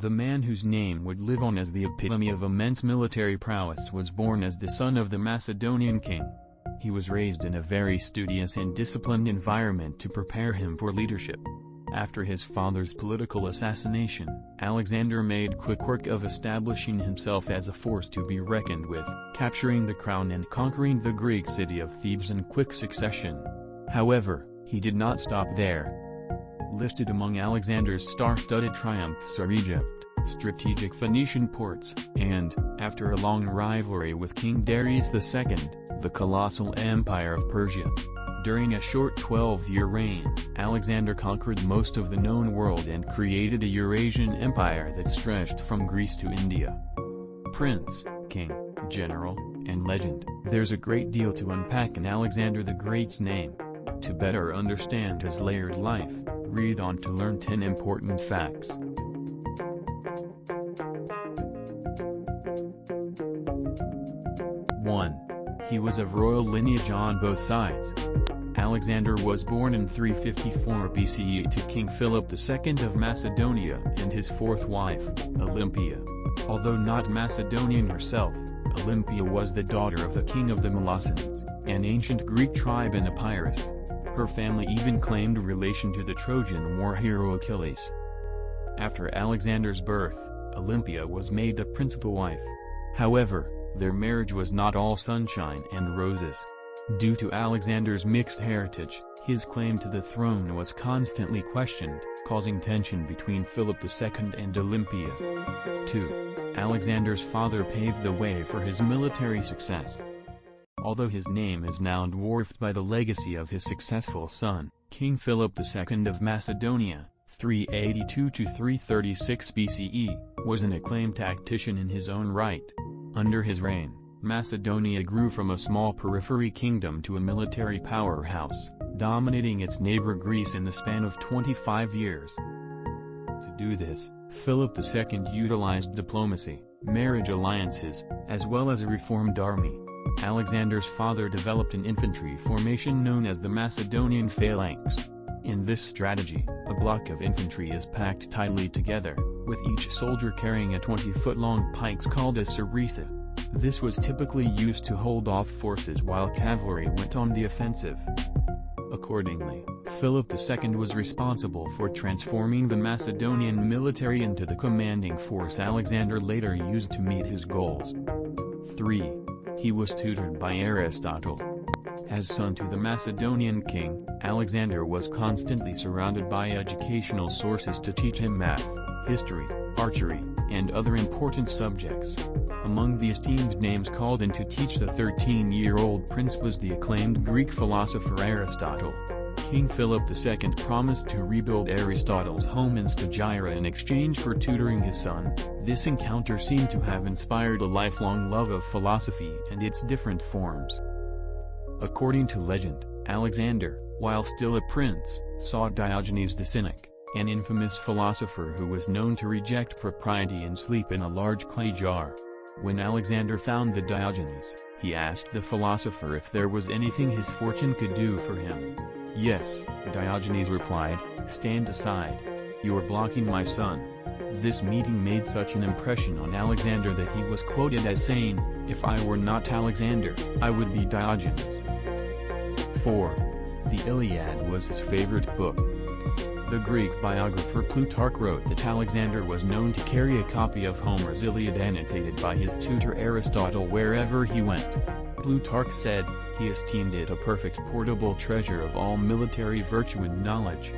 The man whose name would live on as the epitome of immense military prowess was born as the son of the Macedonian king. He was raised in a very studious and disciplined environment to prepare him for leadership. After his father's political assassination, Alexander made quick work of establishing himself as a force to be reckoned with, capturing the crown and conquering the Greek city of Thebes in quick succession. However, he did not stop there. Listed among Alexander's star-studded triumphs are Egypt, strategic Phoenician ports, and, after a long rivalry with King Darius II, the colossal empire of Persia. During a short 12-year reign, Alexander conquered most of the known world and created a Eurasian empire that stretched from Greece to India. Prince, king, general, and legend. There's a great deal to unpack in Alexander the Great's name. To better understand his layered life, read on to learn 10 important facts. 1. He was of royal lineage on both sides. Alexander was born in 354 BCE to King Philip II of Macedonia and his fourth wife, Olympia. Although not Macedonian herself, Olympia was the daughter of a king of the Molossians, an ancient Greek tribe in Epirus. Her family even claimed relation to the Trojan war hero Achilles. After Alexander's birth, Olympia was made the principal wife. However, their marriage was not all sunshine and roses. Due to Alexander's mixed heritage, his claim to the throne was constantly questioned, causing tension between Philip II and Olympia. 2. Alexander's father paved the way for his military success. Although his name is now dwarfed by the legacy of his successful son, King Philip II of Macedonia, 382–336 BCE, was an acclaimed tactician in his own right. Under his reign, Macedonia grew from a small periphery kingdom to a military powerhouse, dominating its neighbor Greece in the span of 25 years. To do this, Philip II utilized diplomacy, marriage alliances, as well as a reformed army. Alexander's father developed an infantry formation known as the Macedonian phalanx. In this strategy, a block of infantry is packed tightly together, with each soldier carrying a 20-foot-long pike called a sarissa. This was typically used to hold off forces while cavalry went on the offensive. Accordingly, Philip II was responsible for transforming the Macedonian military into the commanding force Alexander later used to meet his goals. 3. He was tutored by Aristotle. As son to the Macedonian king, Alexander was constantly surrounded by educational sources to teach him math, history, archery, and other important subjects. Among the esteemed names called in to teach the 13-year-old prince was the acclaimed Greek philosopher Aristotle. King Philip II promised to rebuild Aristotle's home in Stagira in exchange for tutoring his son. This encounter seemed to have inspired a lifelong love of philosophy and its different forms. According to legend, Alexander, while still a prince, saw Diogenes the Cynic, an infamous philosopher who was known to reject propriety and sleep in a large clay jar. When Alexander found the Diogenes, he asked the philosopher if there was anything his fortune could do for him. "Yes," Diogenes replied, "stand aside. You are blocking my son." This meeting made such an impression on Alexander that he was quoted as saying, "If I were not Alexander, I would be Diogenes." 4. The Iliad was his favorite book. The Greek biographer Plutarch wrote that Alexander was known to carry a copy of Homer's Iliad annotated by his tutor Aristotle wherever he went. Plutarch said, he esteemed it a perfect portable treasure of all military virtue and knowledge.